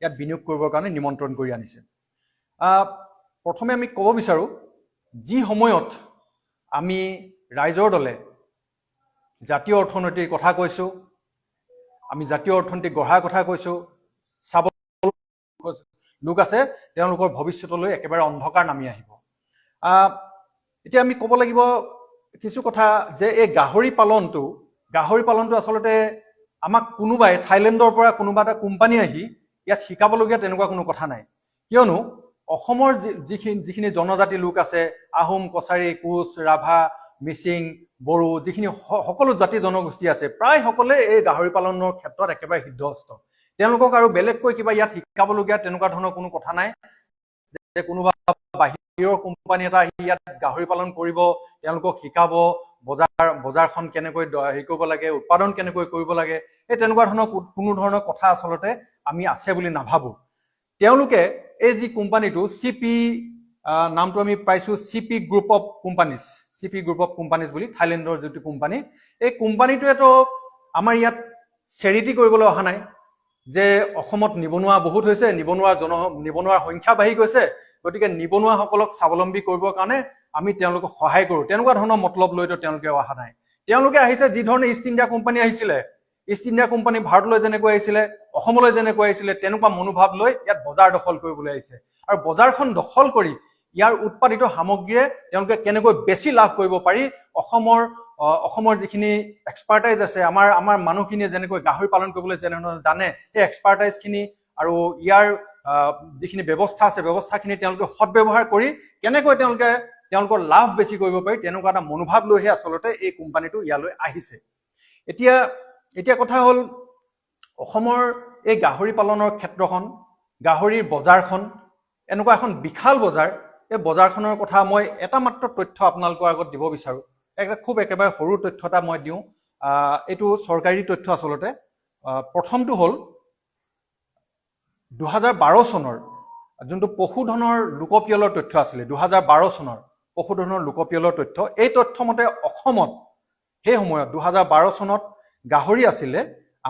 ইয়াত বিনিয়োগ কৰিবৰ কাৰণে নিমন্ত্ৰণ কৰি আনিছে। প্ৰথমে আমি ক'ব বিচাৰোঁ, যি সময়ত আমি ৰাইজৰ দলে জাতীয় অৰ্থনীতিৰ কথা কৈছোঁ, আমি জাতীয় অৰ্থনীতি গঢ়াৰ কথা কৈছোঁ, লোক আছে তেওঁলোকৰ ভৱিষ্যতলৈ একেবাৰে অন্ধকাৰ নামি আহিব। এতিয়া আমি ক'ব লাগিব কিছু কথা যে এই গাহৰি পালনটো আচলতে আমাক কোনোবাই থাইলেণ্ডৰ পৰা কোনোবা এটা কোম্পানী আহি ইয়াত শিকাবলগীয়া তেনেকুৱা কোনো কথা নাই। কিয়নো অসমৰ যিখিনি জনজাতি লোক আছে, আহোম, কছাৰী, কোচ, ৰাভা, মিচিং, বড়ো, যিখিনি সকলো জাতি জনগোষ্ঠী আছে, প্ৰায় সকলোৱে এই গাহৰি পালনৰ ক্ষেত্ৰত একেবাৰে সিদ্ধহস্ত। তেওঁলোকক আৰু বেলেগকৈ কিবা ইয়াত শিকাবলগীয়া তেনেকুৱা ধৰণৰ কোনো কথা নাই যে কোনোবা বাহিৰৰ কোম্পানী এটা আহি ইয়াত গাহৰি পালন কৰিব, তেওঁলোকক শিকাব, বজাৰখন কেনেকৈ হেৰি কৰিব লাগে, উৎপাদন কেনেকৈ কৰিব লাগে, এই তেনেকুৱা ধৰণৰ কোনো ধৰণৰ কথা আচলতে আমি আছে বুলি নাভাবোঁ। তেওঁলোকে এই যি কোম্পানীটো CP নামটো আমি পাইছোঁ, CP গ্ৰুপ অফ কোম্পানীজ বুলি, থাইলেণ্ডৰ যিটো কোম্পানী, এই কোম্পানীটোৱেতো আমাৰ ইয়াত চেৰিটি কৰিবলৈ অহা নাই যে অসমত নিবনুৱা বহুত হৈছে, নিবনুৱাৰ সংখ্যা বাঢ়ি গৈছে, গতিকে নিবনুৱাসকলক স্বাৱলম্বী কৰিবৰ কাৰণে আমি তেওঁলোকক সহায় কৰোঁ, তেনেকুৱা ধৰণৰ মতলব লৈতো তেওঁলোকে অহা নাই। তেওঁলোকে আহিছে যি ধৰণে ইষ্ট ইণ্ডিয়া কোম্পানী আহিছিলে, ইষ্ট ইণ্ডিয়া কোম্পানী ভাৰতলৈ যেনেকৈ আহিছিলে, অসমলৈ যেনেকৈ আহিছিলে, তেনেকুৱা মনোভাৱ লৈ ইয়াত বজাৰ দখল কৰিবলৈ আহিছে। আৰু বজাৰখন দখল কৰি ইয়াৰ উৎপাদিত সামগ্ৰীয়ে তেওঁলোকে কেনেকৈ বেছি লাভ কৰিব পাৰি, অসমৰ যিখিনি এক্সপাৰ্টাইজ আছে, আমাৰ মানুহখিনিয়ে যেনেকৈ গাহৰি পালন কৰিবলৈ যেনেধৰণে জানে, সেই এক্সপাৰ্টাইজখিনি আৰু ইয়াৰ যিখিনি ব্যৱস্থা আছে, ব্যৱস্থাখিনি তেওঁলোকে সদব্যৱহাৰ কৰি কেনেকৈ তেওঁলোকৰ লাভ বেছি কৰিব পাৰি, তেনেকুৱা এটা মনোভাৱ লৈহে আচলতে এই কোম্পানীটো ইয়ালৈ আহিছে। এতিয়া কথা হ'ল, অসমৰ এই গাহৰি পালনৰ ক্ষেত্ৰখন, গাহৰিৰ বজাৰখন এনেকুৱা এখন বিশাল বজাৰ। এই বজাৰখনৰ কথা মই এটা মাত্ৰ তথ্য আপোনালোকৰ আগত দিব বিচাৰোঁ। খুব একেবাৰে সৰু তথ্য এটা মই দিওঁ, এইটো চৰকাৰী তথ্য আচলতে। প্ৰথমটো হ'ল 2012 চনৰ যোনটো পশুধনৰ লোকপিয়লৰ তথ্য আছিলে, 2012 চনৰ পশুধনৰ লোকপিয়লৰ তথ্য। এই তথ্য মতে অসমত সেই সময়ত 2012 চনত গাহৰি আছিলে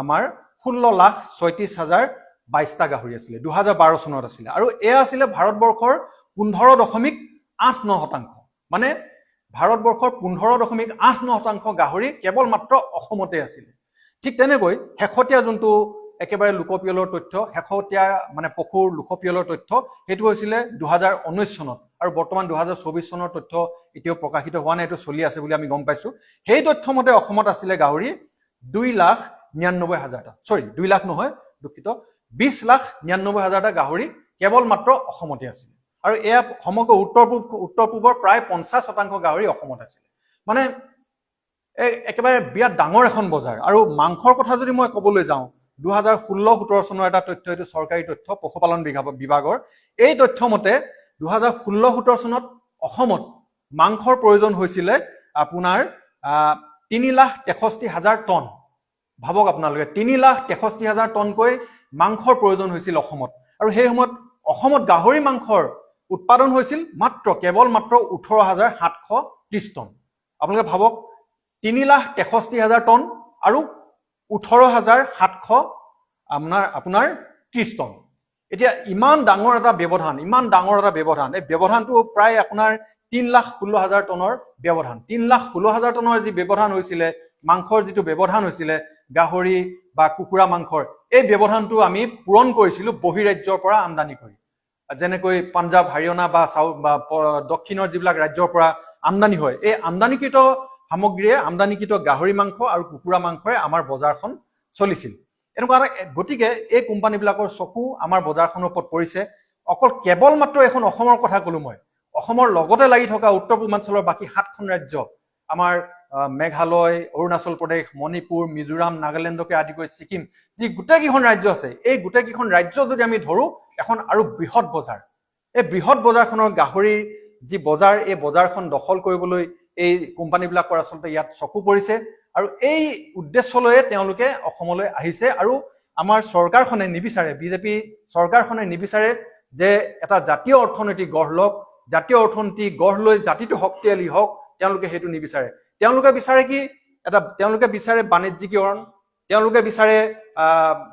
আমাৰ 16,36,022টা গাহৰি আছিলে, 2012 চনত আছিলে। আৰু এয়া আছিলে ভাৰতবৰ্ষৰ 15.89%। মানে ভাৰতবৰ্ষৰ 15.89% গাহৰি কেৱল মাত্ৰ অসমতে আছিলে। ঠিক তেনেকৈ শেহতীয়া যোনটো একেবাৰে লোকপিয়লৰ তথ্য, শেহতীয়া মানে পশুৰ লোকপিয়লৰ তথ্য, সেইটো হৈছিলে 2019 চনত। আৰু বৰ্তমান 2024 চনৰ তথ্য এতিয়াও প্ৰকাশিত হোৱা নাই, এইটো চলি আছে বুলি আমি গম পাইছোঁ। সেই তথ্য মতে অসমত আছিলে গাহৰি 2,99,000টা, 2 লাখ নহয়, দুখিত, 20,99,000টা গাহৰি কেৱল মাত্ৰ অসমতে আছিলে। আৰু এয়া সমগ্ৰ উত্তৰ পূবৰ প্ৰায় 50% গাহৰি অসমত আছিলে। মানে একেবাৰে বিৰাট ডাঙৰ এখন বজাৰ। আৰু মাংসৰ কথা যদি মই ক'বলৈ যাওঁ, 2016-17 চনৰ এটা তথ্য, এইটো চৰকাৰী তথ্য পশুপালন বিভাগৰ। এই তথ্য মতে 2016-17 চনত অসমত মাংসৰ প্ৰয়োজন হৈছিলে আপোনাৰ 3,63,000 টন। ভাবক আপোনালোকে, 3,63,000 টনকৈ মাংসৰ প্ৰয়োজন হৈছিল অসমত। আৰু সেই সময়ত অসমত গাহৰি মাংসৰ উৎপাদন হৈছিল কেৱল মাত্ৰ 18,730 টন। আপোনালোকে ভাবক, 3,63,000 টন আৰু 18,730 টন। এতিয়া ইমান ডাঙৰ এটা ব্যৱধান, এই ব্যৱধানটো প্ৰায় আপোনাৰ 3,16,000 টনৰ ব্যৱধান। 3,16,000 টনৰ যি ব্যৱধান হৈছিলে, মাংসৰ যিটো ব্যৱধান হৈছিলে গাহৰি বা কুকুৰা মাংসৰ, এই ব্যৱধানটো আমি পূৰণ কৰিছিলোঁ বহিৰাজ্যৰ পৰা আমদানি কৰি। যেনেকৈ পাঞ্জাৱ, হাৰিয়ানা বা দক্ষিণৰ যিবিলাক ৰাজ্যৰ পৰা আমদানি হয়, এই আমদানিকৃত সামগ্ৰীয়ে, আমদানিকৃত গাহৰি মাংস আৰু কুকুৰা মাংসৰে আমাৰ বজাৰখন চলিছিল। এনেকুৱা গতিকে এই কোম্পানীবিলাকৰ চকু আমাৰ বজাৰখনৰ ওপৰত পৰিছে। কেৱল মাত্ৰ এখন অসমৰ কথা ক'লো মই। অসমৰ লগতে লাগি থকা উত্তৰ পূৰ্বাঞ্চলৰ বাকী 7খন ৰাজ্য, আমাৰ মেঘালয়, অৰুণাচল প্ৰদেশ, মণিপুৰ, মিজোৰাম, নাগালেণ্ডকে আদি কৰি ছিকিম, যি গোটেইকেইখন ৰাজ্য আছে, এই গোটেইকেইখন ৰাজ্য যদি আমি ধৰোঁ, এখন আৰু বৃহৎ বজাৰ। এই বৃহৎ বজাৰখনৰ গাহৰিৰ যি বজাৰ, এই বজাৰখন দখল কৰিবলৈ এই কোম্পানীবিলাকৰ আচলতে ইয়াত চকু পৰিছে। আৰু এই উদ্দেশ্য লৈয়ে তেওঁলোকে অসমলৈ আহিছে। আৰু আমাৰ চৰকাৰখনে নিবিচাৰে, বিজেপি চৰকাৰখনে নিবিচাৰে যে এটা জাতীয় অৰ্থনীতি গঢ় লওক, জাতীয় অৰ্থনীতি গঢ় লৈ জাতিটো শক্তিশালী হওক। তেওঁলোকে সেইটো নিবিচাৰে। তেওঁলোকে বিচাৰে কি, তেওঁলোকে বিচাৰে বাণিজ্যিকীকৰণ, তেওঁলোকে বিচাৰে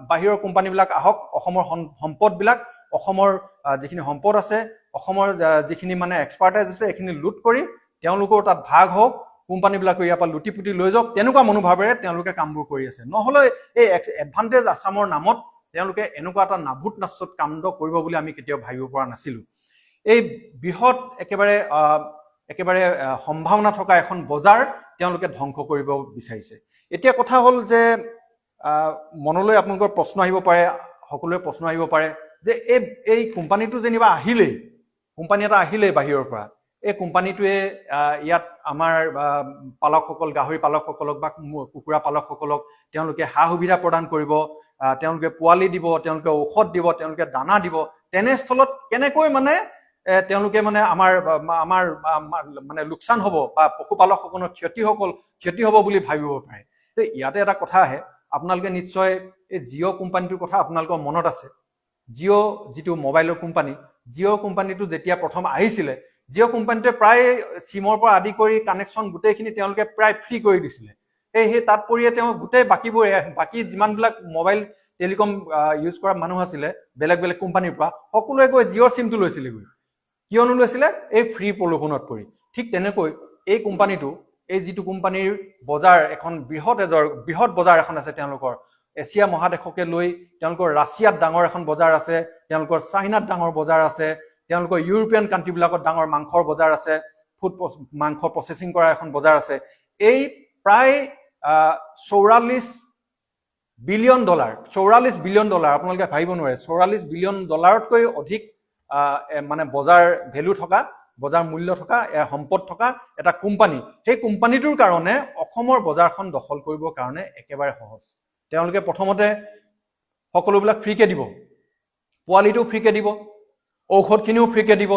বাহিৰৰ কোম্পানীবিলাক আহক, অসমৰ সম্পদবিলাক, অসমৰ যিখিনি সম্পদ আছে, অসমৰ যিখিনি মানে এক্সপাৰ্টাইজ আছে এইখিনি লুট কৰি তেওঁলোকৰ তাত ভাগ হওক, কোম্পানীবিলাকে ইয়াৰ পৰা লুটি পুটি লৈ যাওক, তেনেকুৱা মনোভাৱেৰে তেওঁলোকে কামবোৰ কৰি আছে। নহ'লে এই এডভান্টেজ আছামৰ নামত তেওঁলোকে এনেকুৱা এটা নাভূত নাচত কাণ্ড কৰিব বুলি আমি কেতিয়াও ভাবিব পৰা নাছিলো। এই বৃহৎ একেবাৰে সম্ভাৱনা থকা এখন বজাৰ তেওঁলোকে ধ্বংস কৰিব বিচাৰিছে। এতিয়া কথা হ'ল যে মনলৈ আপোনালোকৰ প্ৰশ্ন আহিব পাৰে, সকলোৰে প্ৰশ্ন আহিব পাৰে যে এই কোম্পানীটো যেনিবা কোম্পানী এটা আহিলেই বাহিৰৰ পৰা, এই কোম্পানীটোৱে ইয়াত আমাৰ পালকসকল, গাহৰি পালকসকলক বা কুকুৰা পালকসকলক তেওঁলোকে সা সুবিধা প্ৰদান কৰিব, তেওঁলোকে পোৱালি দিব, তেওঁলোকে ঔষধ দিব, তেওঁলোকে দানা দিব। তেনেস্থলত কেনেকৈ মানে তেওঁলোকে মানে আমাৰ মানে লোকচান হ'ব বা পশুপালকসকলৰ ক্ষতি হ'ব বুলি ভাবিব পাৰে। ইয়াতে এটা কথা আহে, আপোনালোকে নিশ্চয় এই জিঅ' কোম্পানীটোৰ কথা আপোনালোকৰ মনত আছে। জিঅ' যিটো মোবাইলৰ কোম্পানী, জিঅ' কোম্পানীটো যেতিয়া প্ৰথম আহিছিলে, জিঅ' কোম্পানীটোৱে প্ৰায় চিমৰ পৰা আদি কৰি কানেকশ্যন গোটেইখিনি তেওঁলোকে প্ৰায় ফ্ৰী কৰি দিছিলে। সেই তাত পৰিয়ে তেওঁ গোটেই বাকী যিমানবিলাক মোবাইল টেলিকম ইউজ কৰা মানুহ আছিলে বেলেগ বেলেগ কোম্পানীৰ পৰা, সকলোৱে গৈ জিঅ'ৰ চিমটো লৈছিলেগৈ। কিয়নো লৈছিলে? এই ফ্ৰী প্ৰলোভনত পৰি। ঠিক তেনেকৈ এই কোম্পানীটো, এই যিটো কোম্পানীৰ বজাৰ, এখন বৃহৎ বজাৰ এখন আছে তেওঁলোকৰ, এছিয়া মহাদেশকে লৈ তেওঁলোকৰ ৰাছিয়াত ডাঙৰ এখন বজাৰ আছে, তেওঁলোকৰ চাইনাত ডাঙৰ বজাৰ আছে, তেওঁলোকৰ ইউৰোপীয়ান কাণ্ট্ৰিবিলাকত ডাঙৰ মাংসৰ বজাৰ আছে, মাংস প্ৰচেছিং কৰা এখন বজাৰ আছে। এই প্ৰায় 44 বিলিয়ন ডলাৰ, আপোনালোকে ভাবিব নোৱাৰে, 44 বিলিয়ন ডলাৰতকৈ অধিক মানে বজাৰ ভেলু থকা, বজাৰ মূল্য থকা, সম্পদ থকা এটা কোম্পানী। সেই কোম্পানীটোৰ কাৰণে অসমৰ বজাৰখন দখল কৰিবৰ কাৰণে একেবাৰে সহজ। তেওঁলোকে প্ৰথমতে সকলোবিলাক ফ্ৰীকে দিব, পোৱালিটো ফ্ৰীকে দিব, ঔষধখিনিও ফ্ৰীকে দিব,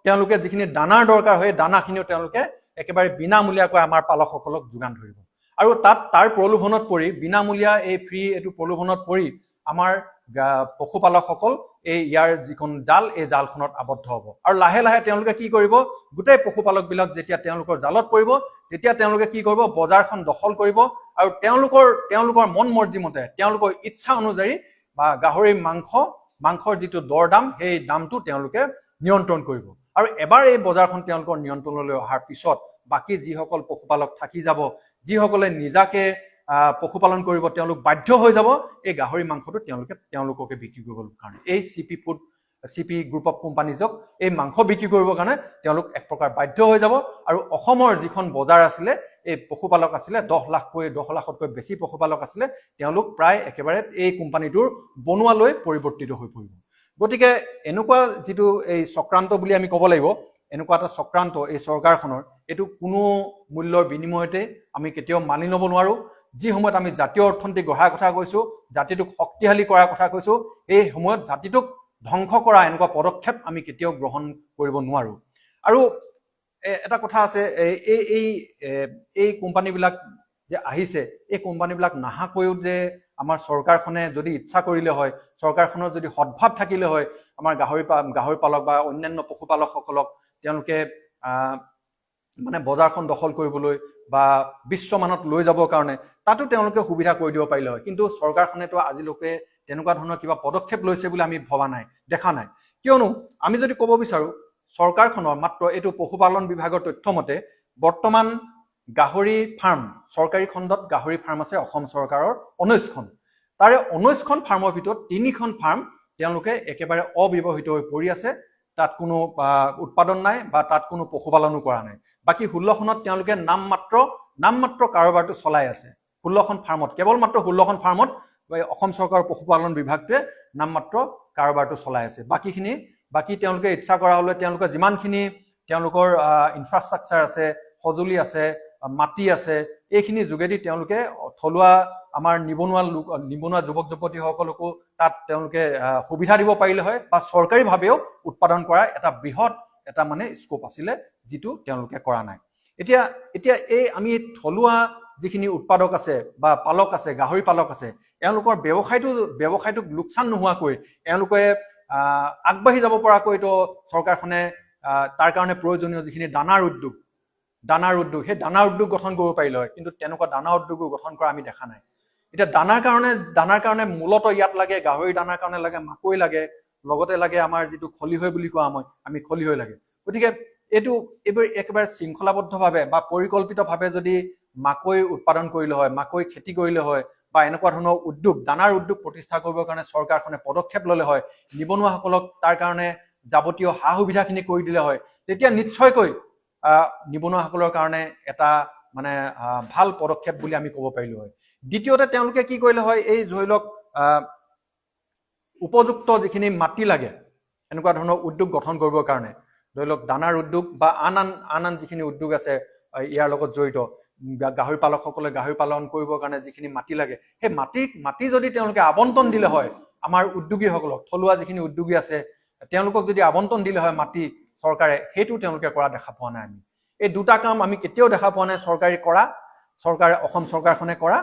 তেওঁলোকে যিখিনি দানাৰ দৰকাৰ হয় দানাখিনিও তেওঁলোকে একেবাৰে বিনামূলীয়াকৈ আমাৰ পালকসকলক যোগান ধৰিব। আৰু তাৰ প্ৰলোভনত পৰি, বিনামূলীয়া এইটো প্ৰলোভনত পৰি আমাৰ পশুপালকসকল ইয়াৰ যিখন জাল, এই জালখনত আবদ্ধ হ'ব। আৰু লাহে লাহে তেওঁলোকে কি কৰিব, গোটেই পশুপালকবিলাক যেতিয়া তেওঁলোকৰ জালত পৰিব, তেতিয়া তেওঁলোকে কি কৰিব, বজাৰখন দখল কৰিব আৰু তেওঁলোকৰ মন মৰ্জি মতে, তেওঁলোকৰ ইচ্ছা অনুযায়ী বা গাহৰি মাংসৰ যিটো দৰ দাম, সেই দামটো তেওঁলোকে নিয়ন্ত্ৰণ কৰিব। আৰু এবাৰ এই বজাৰখন তেওঁলোকৰ নিয়ন্ত্ৰণলৈ অহাৰ পিছত বাকী যিসকল পশুপালক থাকি যাব, যিসকলে নিজাকে পশুপালন কৰিব, তেওঁলোক বাধ্য হৈ যাব এই গাহৰি মাংসটো তেওঁলোককে বিক্ৰী কৰিবৰ কাৰণে। এই চিপি গ্ৰুপ অফ কোম্পানীজক এই মাংস বিক্ৰী কৰিবৰ কাৰণে তেওঁলোক এক প্ৰকাৰ বাধ্য হৈ যাব। আৰু অসমৰ যিখন বজাৰ আছিলে, এই পশুপালক আছিলে 10 লাখতকৈ বেছি পশুপালক আছিলে, তেওঁলোক প্ৰায় একেবাৰে এই কোম্পানীটোৰ বনোৱালৈ পৰিৱৰ্তিত হৈ পৰিব। গতিকে এনেকুৱা যিটো এই চক্ৰান্ত বুলি আমি ক'ব লাগিব, এনেকুৱা এটা চক্ৰান্ত এই চৰকাৰখনৰ, এইটো কোনো মূল্যৰ বিনিময়তে আমি কেতিয়াও মানি ল'ব নোৱাৰো। যি সময়ত আমি জাতীয় অৰ্থনীতি গঢ়াৰ কথা কৈছো, জাতিটোক শক্তিশালী কৰাৰ কথা কৈছো, এই সময়ত জাতিটোক ধ্বংস কৰা এনেকুৱা পদক্ষেপ আমি কেতিয়াও গ্ৰহণ কৰিব নোৱাৰো। আৰু এটা কথা আছে, এই কোম্পানীবিলাক যে আহিছে, এই কোম্পানীবিলাক নাহাকৈও যে আমাৰ চৰকাৰখনে যদি ইচ্ছা কৰিলে হয়, চৰকাৰখনৰ যদি সদ্ভাৱ থাকিলে হয়, আমাৰ গাহৰি পালক বা অন্যান্য পশুপালকসকলক তেওঁলোকে মানে বজাৰখন দখল কৰিবলৈ বা বিশ্বমানত লৈ যাবৰ কাৰণে তাতো তেওঁলোকে সুবিধা কৰি দিব পাৰিলে হয়। কিন্তু চৰকাৰখনেতো আজিলৈকে তেনেকুৱা ধৰণৰ কিবা পদক্ষেপ লৈছে বুলি আমি দেখা নাই। কিয়নো আমি যদি ক'ব বিচাৰো, চৰকাৰখনৰ মাত্ৰ এইটো পশুপালন বিভাগৰ তথ্য মতে বৰ্তমান গাহৰি ফাৰ্ম, চৰকাৰী খণ্ডত গাহৰি ফাৰ্ম আছে অসম চৰকাৰৰ 19খন। তাৰে 19খন ফাৰ্মৰ ভিতৰত 3খন ফাৰ্ম তেওঁলোকে একেবাৰে অব্যৱহৃত হৈ পৰি আছে, তাত কোনো উৎপাদন নাই বা তাত কোনো পশুপালনো কৰা নাই। বাকী 16খনত তেওঁলোকে নামমাত্ৰ কাৰোবাৰটো চলাই আছে। 16খন ফাৰ্মত, কেৱল মাত্ৰ 16খন ফাৰ্মত অসম চৰকাৰৰ পশুপালন বিভাগটোৱে নামমাত্ৰ কাৰোবাৰটো চলাই আছে। বাকী তেওঁলোকে ইচ্ছা কৰা হলে তেওঁলোকে যিমানখিনি তেওঁলোকৰ ইনফ্ৰাষ্ট্ৰাকচাৰ আছে, সঁজুলি আছে, মাটি আছে, এইখিনি যোগেদি তেওঁলোকে থলুৱা আমাৰ নিবনুৱা যুৱক যুৱতীসকলকো তাত তেওঁলোকে সুবিধা দিব পাৰিলে হয়, বা চৰকাৰীভাৱেও উৎপাদন কৰা এটা বৃহৎ এটা মানে স্কোপ আছিলে, যিটো তেওঁলোকে কৰা নাই। এতিয়া এই আমি থলুৱা যিখিনি উৎপাদক আছে বা পালক আছে, গাহৰি পালক আছে, এওঁলোকৰ ব্যৱসায়টোক লোকচান নোহোৱাকৈ এওঁলোকে আগবাঢ়ি যাব পৰাকৈতো চৰকাৰখনে তাৰ কাৰণে প্ৰয়োজনীয় যিখিনি দানাৰ উদ্যোগ, সেই দানা উদ্যোগ গঠন কৰিব পাৰিলে হয়। কিন্তু তেনেকুৱা দানা উদ্যোগো গঠন কৰা আমি দেখা নাই। এতিয়া দানাৰ কাৰণে মূলত ইয়াত লাগে, গাহৰি দানাৰ কাৰণে লাগে মাকৈ লাগে, লগতে লাগে আমাৰ যিটো খলিহৈ বুলি কোৱা আমি খলিহৈ লাগে। গতিকে এইবোৰ একেবাৰে শৃংখলাবদ্ধভাৱে বা পৰিকল্পিতভাৱে যদি মাকৈ উৎপাদন কৰিলে হয়, মাকৈ খেতি কৰিলে হয়, বা এনেকুৱা ধৰণৰ উদ্যোগ, দানাৰ উদ্যোগ প্ৰতিষ্ঠা কৰিবৰ কাৰণে চৰকাৰখনে পদক্ষেপ ললে হয়, নিবনুৱাসকলক তাৰ কাৰণে যাৱতীয় সা সুবিধাখিনি কৰি দিলে হয়, তেতিয়া নিশ্চয়কৈ নিবনুৱাসকলৰ কাৰণে এটা মানে ভাল পদক্ষেপ বুলি আমি ক'ব পাৰিলো হয়। দ্বিতীয়তে তেওঁলোকে কি কৰিলে হয়, এই ধৰি লওক উপযুক্ত যিখিনি মাটি লাগে এনেকুৱা ধৰণৰ উদ্যোগ গঠন কৰিবৰ কাৰণে, ধৰি লওক দানাৰ উদ্যোগ বা আন যিখিনি উদ্যোগ আছে ইয়াৰ লগত জড়িত, গাহৰি পালকসকলে গাহৰি পালন কৰিবৰ কাৰণে যিখিনি মাটি লাগে, সেই মাটি যদি তেওঁলোকে আবণ্টন দিলে হয় আমাৰ উদ্যোগীসকলক, থলুৱা যিখিনি উদ্যোগী আছে তেওঁলোকক যদি আবণ্টন দিলে হয় মাটি চৰকাৰে, সেইটো তেওঁলোকে কৰা দেখা পোৱা নাই আমি। এই দুটা কাম আমি কেতিয়াও দেখা পোৱা নাই অসম চৰকাৰখনে কৰা।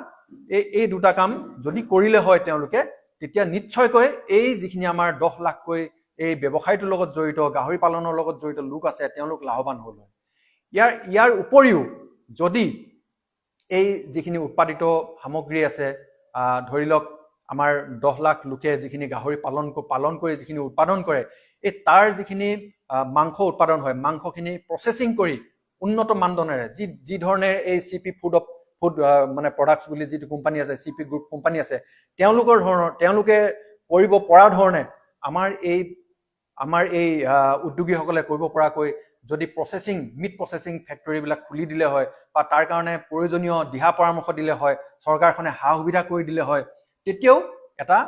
এই দুটা কাম যদি কৰিলে হয় তেওঁলোকে, তেতিয়া নিশ্চয়কৈ এই যিখিনি আমাৰ 10 লাখকৈ এই ব্যৱসায়টোৰ লগত জড়িত, গাহৰি পালনৰ লগত জড়িত লোক আছে তেওঁলোক লাভৱান হ'ল হয়। ইয়াৰ উপৰিও যদি এই যিখিনি উৎপাদিত সামগ্ৰী আছে, ধৰি লওক আমাৰ 10 লাখ লোকে যিখিনি গাহৰি পালন কৰি যিখিনি উৎপাদন কৰে, এই তাৰ যিখিনি মাংস উৎপাদন হয়, মাংসখিনি প্ৰচেছিং কৰি উন্নত মানদণ্ডেৰে যি ধৰণে এই চিপি ফুড মানে প্ৰডাক্টছ বুলি যিটো কোম্পানী আছে, চিপি গ্ৰুপ কোম্পানী আছে, তেওঁলোকে কৰিব পৰা ধৰণে আমাৰ এই উদ্যোগীসকলে কৰিব পৰাকৈ যদি মিট প্ৰচেছিং ফেক্টৰীবিলাক খুলি দিলে হয়, বা তাৰ কাৰণে প্ৰয়োজনীয় দিহা পৰামৰ্শ দিলে হয়, চৰকাৰখনে সা সুবিধা কৰি দিলে হয়, তেতিয়াও এটা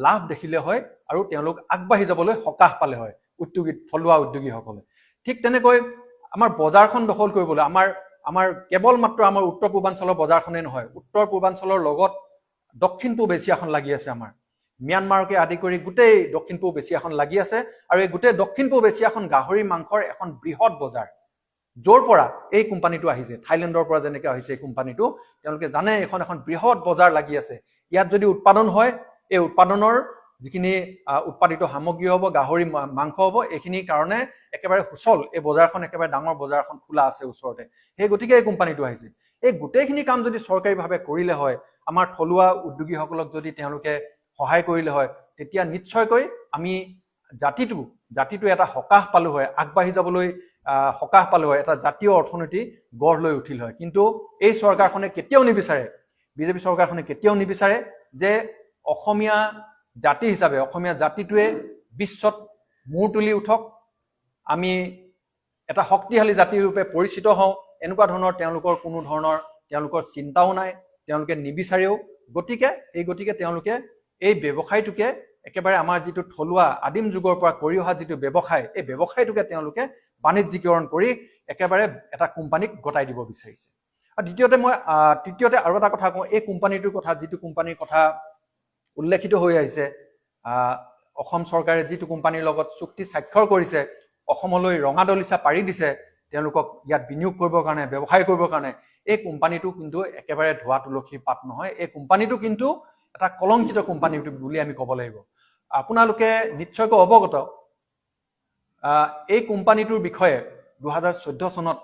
লাভ দেখিলে হয় আৰু তেওঁলোক আগবাঢ়ি যাবলৈ সকাহ পালে হয় থলুৱা উদ্যোগীসকলে। ঠিক তেনেকৈ আমাৰ বজাৰখন দখল কৰিবলৈ আমাৰ কেৱল মাত্ৰ আমাৰ উত্তৰ পূৰ্বাঞ্চলৰ বজাৰখনেই নহয়, উত্তৰ পূৰ্বাঞ্চলৰ লগত দক্ষিণ পূব এছিয়াখন লাগি আছে। আমাৰ ম্যানমাৰকে আদি কৰি গোটেই দক্ষিণ পূব এছিয়াখন লাগি আছে, আৰু এই গোটেই দক্ষিণ পূব এছিয়াখন গাহৰি মাংসৰ এখন বৃহৎ বজাৰ, য'ৰ পৰা এই কোম্পানীটো আহিছে, থাইলেণ্ডৰ পৰা যেনেকৈ আহিছে এই কোম্পানীটো, তেওঁলোকে জানে এখন বৃহৎ বজাৰ লাগি আছে। ইয়াত যদি উৎপাদন হয়, এই উৎপাদনৰ যিখিনি উৎপাদিত সামগ্ৰী হ'ব, গাহৰি মাংস হ'ব, এইখিনিৰ কাৰণে একেবাৰে সুচল এই বজাৰখন, একেবাৰে ডাঙৰ বজাৰখন খোলা আছে ওচৰতে। সেই গতিকে এই কোম্পানীটো আহিছে। এই গোটেইখিনি কাম যদি চৰকাৰীভাৱে কৰিলে হয়, আমাৰ থলুৱা উদ্যোগীসকলক যদি তেওঁলোকে সহায় কৰিলে হয়, তেতিয়া নিশ্চয়কৈ আমি জাতিটো এটা সকাহ পালো হয়, আগবাঢ়ি যাবলৈ সকাহ পালো হয়, এটা জাতীয় অৰ্থনীতি গঢ় লৈ উঠিল হয়। কিন্তু এই চৰকাৰখনে কেতিয়াও নিবিচাৰে, বিজেপি চৰকাৰখনে কেতিয়াও নিবিচাৰে যে অসমীয়া জাতি হিচাপে অসমীয়া জাতিটোৱে বিশ্বত মূৰ তুলি উঠক, আমি এটা শক্তিশালী জাতি ৰূপে পৰিচিত হওঁ, এনেকুৱা ধৰণৰ তেওঁলোকৰ চিন্তাও নাই, তেওঁলোকে নিবিচাৰেও। গতিকে তেওঁলোকে এই ব্যৱসায়টোকে একেবাৰে আমাৰ যিটো থলুৱা আদিম যুগৰ পৰা কৰি অহা যিটো ব্যৱসায়, এই ব্যৱসায়টোকে তেওঁলোকে বাণিজ্যিকৰণ কৰি একেবাৰে এটা কোম্পানীক গতাই দিব বিচাৰিছে। আৰু তৃতীয়তে আৰু এটা কথা কওঁ, এই কোম্পানীটোৰ কথা, যিটো কোম্পানীৰ কথা উল্লেখিত হৈ আহিছে, অসম চৰকাৰে যিটো কোম্পানীৰ লগত চুক্তি স্বাক্ষৰ কৰিছে, অসমলৈ ৰঙা দলিচা পাৰি দিছে তেওঁলোকক ইয়াত বিনিয়োগ কৰিবৰ কাৰণে, ব্যৱসায় কৰিবৰ কাৰণে, এই কোম্পানীটো কিন্তু একেবাৰে ধোৱা তুলসীৰ পাত নহয়। এই কোম্পানীটো কিন্তু এটা কলংকিত কোম্পানী বুলি আমি ক'ব লাগিব। আপোনালোকে নিশ্চয়কৈ অৱগত, এই কোম্পানীটোৰ বিষয়ে 2014 চনত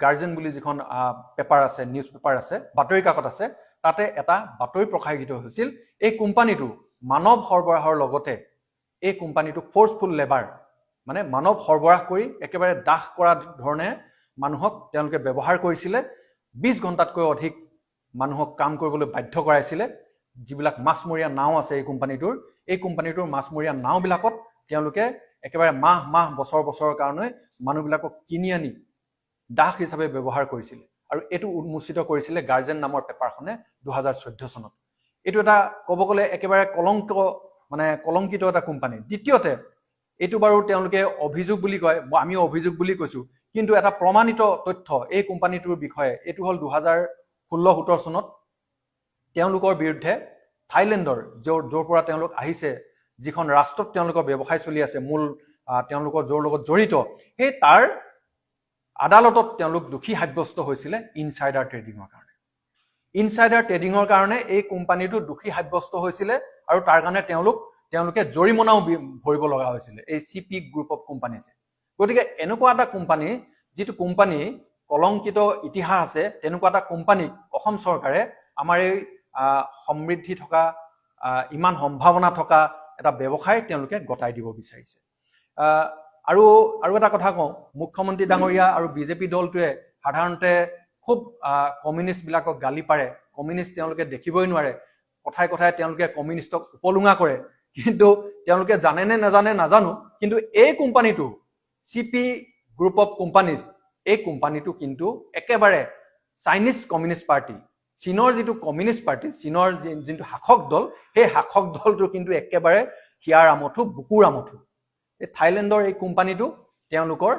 গাৰ্জেন বুলি যিখন পেপাৰ আছে, নিউজ পেপাৰ আছে, বাতৰি কাকত আছে, তাতে এটা বাতৰি প্ৰকাশিত হৈছিল। এই কোম্পানীটো মানৱ সৰবৰাহৰ লগতে এই কোম্পানীটো ফ'ৰ্চফুল লেবাৰ, মানে মানৱ সৰবৰাহ কৰি একেবাৰে দাস কৰা ধৰণে মানুহক তেওঁলোকে ব্যৱহাৰ কৰিছিলে। 20 ঘণ্টাতকৈ অধিক মানুহক কাম কৰিবলৈ বাধ্য কৰাইছিলে। যিবিলাক মাছমৰীয়া নাও আছে এই কোম্পানীটোৰ মাছমৰীয়া নাওবিলাকত তেওঁলোকে একেবাৰে মাহ বছৰৰ কাৰণে মানুহবিলাকক কিনি আনি দাস হিচাপে ব্যৱহাৰ কৰিছিলে। আৰু এইটো উন্মোচিত কৰিছিলে গাৰ্জেন নামৰ পেপাৰখনে 2014 চনত। এইটো এটা ক'ব গ'লে একেবাৰে কলংকিত এটা কোম্পানী। দ্বিতীয়তে, এইটো বাৰু তেওঁলোকে অভিযোগ বুলি কয়, আমিও অভিযোগ বুলি কৈছো, কিন্তু এটা প্ৰমাণিত তথ্য এই কোম্পানীটোৰ বিষয়ে, এইটো হ'ল 2016-17 চনত তেওঁলোকৰ বিৰুদ্ধে থাইলেণ্ডৰ, য'ৰ পৰা তেওঁলোক আহিছে, যিখন ৰাষ্ট্ৰত তেওঁলোকৰ ব্যৱসায় চলি আছে, তেওঁলোকৰ য'ৰ লগত জড়িত, সেই তাৰ আদালতত তেওঁলোক দোষী সাব্যস্ত হৈছিলে ইনচাইডাৰ ট্ৰেডিঙৰ কাৰণে এই কোম্পানীটো দোষী সাব্যস্ত হৈছিলে, আৰু তাৰ কাৰণে তেওঁলোকে জৰিমনাও ভৰিব লগা হৈছিলে, এই চিপি গ্ৰুপ অফ কোম্পানীজে। গতিকে এনেকুৱা এটা কোম্পানী, যিটো কোম্পানী কলংকিত ইতিহাস আছে তেনেকুৱা এটা কোম্পানীক অসম চৰকাৰে আমাৰ এই সমৃদ্ধি থকা ইমান সম্ভাৱনা থকা এটা ব্যৱসায় তেওঁলোকে গতাই দিব বিচাৰিছে আৰু এটা কথা কওঁ মুখ্যমন্ত্ৰী ডাঙৰীয়া আৰু বিজেপি দলটোৱে সাধাৰণতে খুব কমিউনিষ্ট বিলাকক গালি পাৰে কমিউনিষ্ট তেওঁলোকে দেখিবই নোৱাৰে কথাই কথাই তেওঁলোকে কমিউনিষ্টক উপলুঙা কৰে কিন্তু তেওঁলোকে জানে নে নাজানে নাজানো কিন্তু এই কোম্পানীটো চিপি গ্ৰুপ অফ কোম্পানীজ এই কোম্পানীটো কিন্তু একেবাৰে চাইনিজ কমিউনিষ্ট পাৰ্টি চীনৰ যিটো কমিউনিষ্ট পাৰ্টি চীনৰ যিটো শাসক দল সেই শাসক দলটো কিন্তু একেবাৰে হিয়াৰ আমঠু বুকুৰ আমঠু এই থাইলেণ্ডৰ এই কোম্পানীটো তেওঁলোকৰ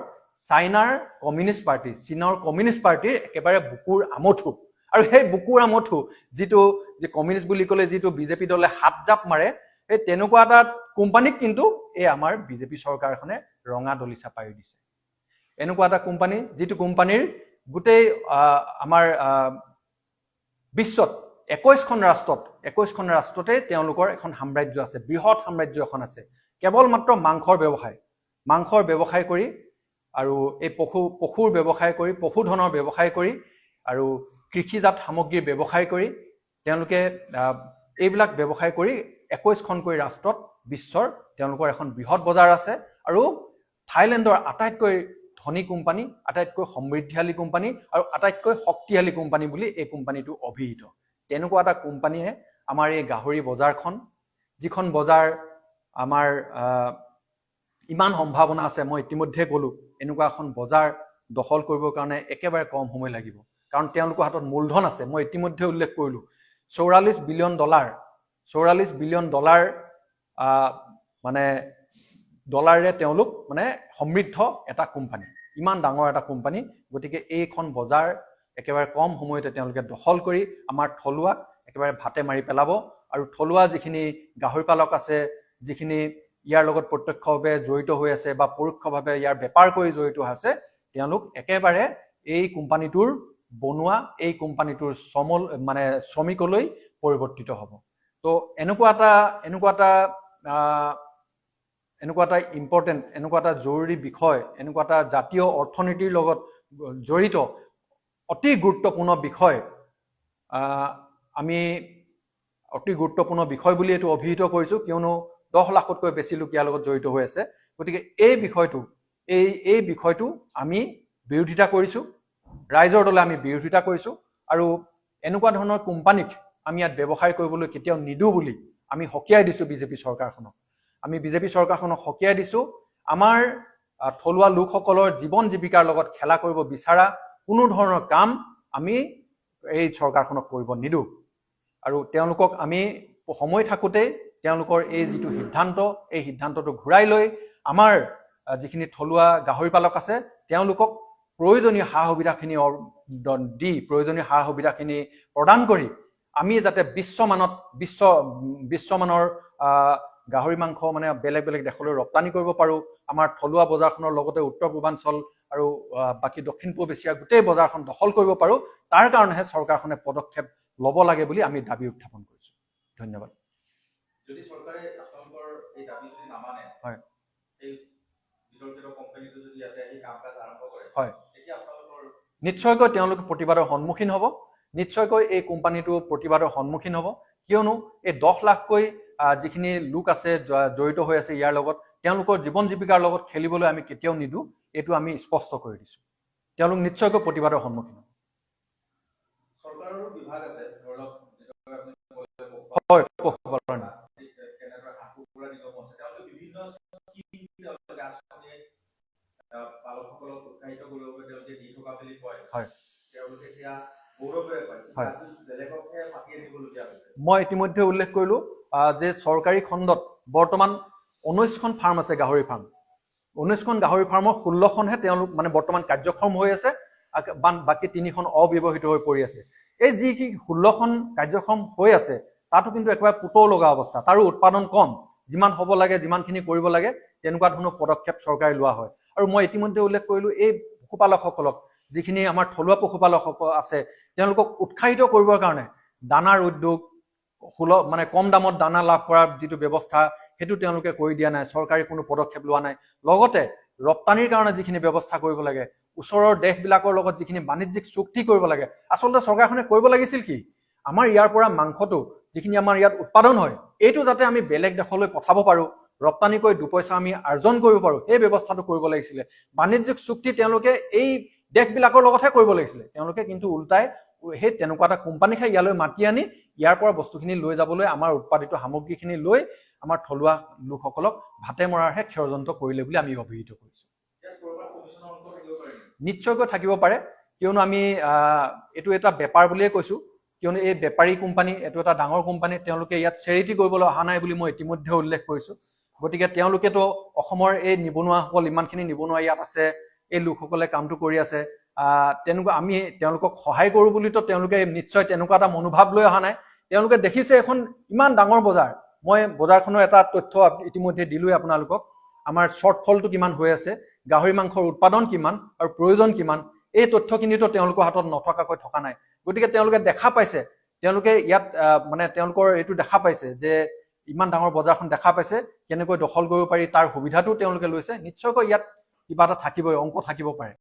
চাইনাৰ কমিউনিষ্ট পাৰ্টি চীনৰ কমিউনিষ্ট পাৰ্টিৰ একেবাৰে বুকুৰ আমঠু আৰু সেই বুকুৰ আমঠু যিটো যে কমিউনিষ্ট বুলি ক'লে যিটো বিজেপি দলে হাত জাপ মাৰে এই তেনেকুৱা এটা কোম্পানীক কিন্তু এই আমাৰ বিজেপি চৰকাৰখনে ৰঙা দলিচা পাৰি দিছে এনেকুৱা এটা কোম্পানী যিটো কোম্পানীৰ গোটেই আমাৰ বিশ্বত 21খন ৰাষ্ট্ৰতে তেওঁলোকৰ এখন সাম্ৰাজ্য আছে বৃহৎ সাম্ৰাজ্য এখন আছে কেৱল মাত্ৰ মাংসৰ ব্যৱসায় কৰি আৰু এই পশুৰ ব্যৱসায় কৰি পশুধনৰ ব্যৱসায় কৰি আৰু কৃষিজাত সামগ্ৰীৰ ব্যৱসায় কৰি তেওঁলোকে এইবিলাক ব্যৱসায় কৰি 21খনকৈ ৰাষ্ট্ৰত বিশ্বৰ তেওঁলোকৰ এখন বৃহৎ বজাৰ আছে আৰু থাইলেণ্ডৰ আটাইতকৈ ধনী কোম্পানী আটাইতকৈ সমৃদ্ধিশালী কোম্পানী আৰু আটাইতকৈ শক্তিশালী কোম্পানী বুলি এই কোম্পানীটো অভিহিত তেনেকুৱা এটা কোম্পানীয়ে আমাৰ এই গাহৰি বজাৰখন যিখন বজাৰ আমাৰ ইমান সম্ভাৱনা আছে মই ইতিমধ্যে ক'লো এনেকুৱা এখন বজাৰ দখল কৰিবৰ কাৰণে একেবাৰে কম সময় লাগিব কাৰণ তেওঁলোকৰ হাতত মূলধন আছে মই ইতিমধ্যে উল্লেখ কৰিলো 44 বিলিয়ন ডলাৰ মানে ডলাৰে তেওঁলোক মানে সমৃদ্ধ এটা কোম্পানী ইমান ডাঙৰ এটা কোম্পানী গতিকে এইখন বজাৰ একেবাৰে কম সময়তে তেওঁলোকে দখল কৰি আমাৰ থলুৱা একেবাৰে ভাতে মাৰি পেলাব আৰু থলুৱা যিখিনি গাহৰি পালক আছে যিখিনি ইয়াৰ লগত প্ৰত্যক্ষভাৱে জড়িত হৈ আছে বা পৰোক্ষভাৱে ইয়াৰ বেপাৰ কৰি জড়িত আছে তেওঁলোক একেবাৰে এই কোম্পানীটোৰ বনোৱা এই কোম্পানীটোৰ মানে শ্ৰমিকলৈ পৰিৱৰ্তিত হ'ব তো এনেকুৱা এটা ইম্পৰ্টেণ্ট এনেকুৱা এটা জৰুৰী বিষয় এনেকুৱা এটা জাতীয় অৰ্থনীতিৰ লগত জড়িত অতি গুৰুত্বপূৰ্ণ বিষয় আমি অতি গুৰুত্বপূৰ্ণ বিষয় বুলি এইটো অভিহিত কৰিছোঁ কিয়নো 10 লাখতকৈ বেছি লোক ইয়াৰ লগত জড়িত হৈ আছে গতিকে এই বিষয়টো আমি বিৰোধিতা কৰিছোঁ ৰাইজৰ দলে আমি বিৰোধিতা কৰিছোঁ আৰু এনেকুৱা ধৰণৰ কোম্পানীক আমি ইয়াত ব্যৱসায় কৰিবলৈ কেতিয়াও নিদিওঁ বুলি আমি হকিয়াই দিছোঁ বিজেপি চৰকাৰখনক আমি বিজেপি চৰকাৰখনক হকিয়াই দিছোঁ আমাৰ থলুৱা লোকসকলৰ জীৱন জীৱিকাৰ লগত খেলা কৰিব বিচাৰা কোনো ধৰণৰ কাম আমি এই চৰকাৰখনক কৰিব নিদিওঁ আৰু তেওঁলোকক আমি সময় থাকোঁতে তেওঁলোকৰ এই যিটো সিদ্ধান্ত এই সিদ্ধান্তটো ঘূৰাই লৈ আমাৰ যিখিনি থলুৱা গাহৰি পালক আছে তেওঁলোকক প্ৰয়োজনীয় সা সুবিধাখিনি দি প্ৰয়োজনীয় সা সুবিধাখিনি প্ৰদান কৰি আমি যাতে বিশ্বমানৰ গাহৰি মাংস মানে বেলেগ বেলেগ দেশলৈ ৰপ্তানি কৰিব পাৰোঁ আমাৰ থলুৱা বজাৰখনৰ লগতে উত্তৰ পূৰ্বাঞ্চল আৰু বাকী দক্ষিণ পূব এছিয়াৰ গোটেই বজাৰখন দখল কৰিব পাৰোঁ তাৰ কাৰণেহে চৰকাৰখনে পদক্ষেপ ল'ব লাগে বুলি আমি দাবী উত্থাপন কৰিছোঁ ধন্যবাদ যদি চৰকাৰে আপোনালোকৰ এই দাবী যদি নামানে হয় এই বিতৰ্কিত কোম্পানীটো যদি আছে এই কাম-কাজ আৰম্ভ কৰে হয় তেতিয়া আপোনালোকৰ নিশ্চয়কৈ তেওঁলোকে প্ৰতিবাদৰ সন্মুখীন হ'ব নিশ্চয়কৈ এই কোম্পানীটো প্ৰতিবাদৰ সন্মুখীন হ'ব কিয়নো এই 10 লাখকৈ যিখিনি লোক আছে জড়িত হৈ আছে ইয়াৰ লগত তেওঁলোকৰ জীৱন জীৱিকাৰ লগত খেলিবলৈ আমি কেতিয়াও নিদিওঁ এইটো আমি স্পষ্ট কৰি দিছোঁ তেওঁলোক নিশ্চয়কৈ প্ৰতিবাদৰ সন্মুখীন হ'ব চৰকাৰৰ বিভাগ আছে ধৰি লওক হয় পশুপালন কেনেদৰে হাঁহ কুকুৰা নিগম আছে তেওঁলোকে বিভিন্ন পালকসকলক উৎসাহিত কৰিব বাবে তেওঁলোকে দি থকা বুলি কয় হয় তেওঁলোকে এতিয়া গৌৰৱেৰে কয় হয় বেলেগকহে মাতি আনিবলগীয়া হৈছে মই ইতিমধ্যে উল্লেখ কৰিলোঁ যে চৰকাৰী খণ্ডত বৰ্তমান 19খন ফাৰ্ম আছে গাহৰি ফাৰ্ম 19খন গাহৰি ফাৰ্মৰ 16খনহে তেওঁলোক মানে বৰ্তমান কাৰ্যক্ষম হৈ আছে বাকী 3খন অব্যৱহৃত হৈ পৰি আছে এই যি 16খন কাৰ্যক্ষম হৈ আছে তাতো কিন্তু একেবাৰে পুতৌ লগা অৱস্থা তাৰো উৎপাদন কম যিমান হ'ব লাগে যিমানখিনি কৰিব লাগে তেনেকুৱা ধৰণৰ পদক্ষেপ চৰকাৰে লোৱা হয় আৰু মই ইতিমধ্যে উল্লেখ কৰিলোঁ এই পশুপালকসকলক যিখিনি আমাৰ থলুৱা পশুপালকসকল আছে তেওঁলোকক উৎসাহিত কৰিবৰ কাৰণে দানাৰ উদ্যোগ মানে কম দামত দানা লাভ কৰাৰ যিটো ব্যৱস্থা সেইটো তেওঁলোকে কৰি দিয়া নাই চৰকাৰী কোনো পদক্ষেপ লোৱা নাই লগতে ৰপ্তানিৰ কাৰণে যিখিনি ব্যৱস্থা কৰিব লাগে, ওচৰৰ দেশবিলাকৰ লগত যিখিনি বাণিজ্যিক চুক্তি কৰিব লাগে, আচলতে চৰকাৰখনে কৰিব লাগিছিল কি, আমাৰ ইয়াৰ পৰা মাংসটো যিখিনি আমাৰ ইয়াত উৎপাদন হয়, এইটো যাতে আমি বেলেগ দেশলৈ পঠাব পাৰোঁ, ৰপ্তানি কৰি দুপইচা আমি আৰ্জন কৰিব পাৰোঁ, সেই ব্যৱস্থাটো কৰিব লাগিছিলে। বাণিজ্যিক চুক্তি তেওঁলোকে এই দেশবিলাকৰ লগতহে কৰিব লাগিছিলে। তেওঁলোকে কিন্তু উল্টাই সেই তেনেকুৱা এটা কোম্পানীকহে ইয়ালৈ মাতি আনি ইয়াৰ পৰা বস্তুখিনি লৈ যাবলৈ, আমাৰ উৎপাদিত সামগ্ৰীখিনি লৈ আমাৰ থলুৱা লোকসকলক ভাতে মৰাৰহে ষড়যন্ত্ৰ কৰিলে বুলি আমি অভিহিত কৰিছোঁ। ইয়াত ক'ৰবাত কমিছনৰ অংশ থাকিব পাৰে নেকি? নিশ্চয়কৈ থাকিব পাৰে, কিয়নো আমি এইটো এটা বেপাৰ বুলিয়ে কৈছোঁ, কিয়নো এই বেপাৰী কোম্পানী, এইটো এটা ডাঙৰ কোম্পানী, তেওঁলোকে ইয়াত চেৰিটি কৰিবলৈ অহা নাই বুলি মই ইতিমধ্যে উল্লেখ কৰিছোঁ। গতিকে তেওঁলোকেতো অসমৰ এই নিবনুৱাসকল, ইমানখিনি নিবনুৱা ইয়াত আছে, এই লোকসকলে কামটো কৰি আছে, তেনেকুৱা আমি তেওঁলোকক সহায় কৰোঁ বুলিতো তেওঁলোকে নিশ্চয় তেনেকুৱা এটা মনোভাৱ লৈ অহা নাই। তেওঁলোকে দেখিছে এখন ইমান ডাঙৰ বজাৰ, মই বজাৰখনৰ এটা তথ্য ইতিমধ্যে দিলোৱে আপোনালোকক, আমাৰ শ্বৰ্টফলটো কিমান হৈ আছে, গাহৰি মাংসৰ উৎপাদন কিমান আৰু প্ৰয়োজন কিমান, এই তথ্যখিনিতো তেওঁলোকৰ হাতত নথকাকৈ থকা নাই। গতিকে তেওঁলোকে দেখা পাইছে, তেওঁলোকে ইয়াত মানে তেওঁলোকৰ এইটো দেখা পাইছে যে ইমান ডাঙৰ বজাৰখন দেখা পাইছে, কেনেকৈ দখল কৰিব পাৰি তাৰ সুবিধাটো তেওঁলোকে লৈছে। নিশ্চয়কৈ ইয়াত কিবা এটা থাকিবই, অংক থাকিব পাৰে।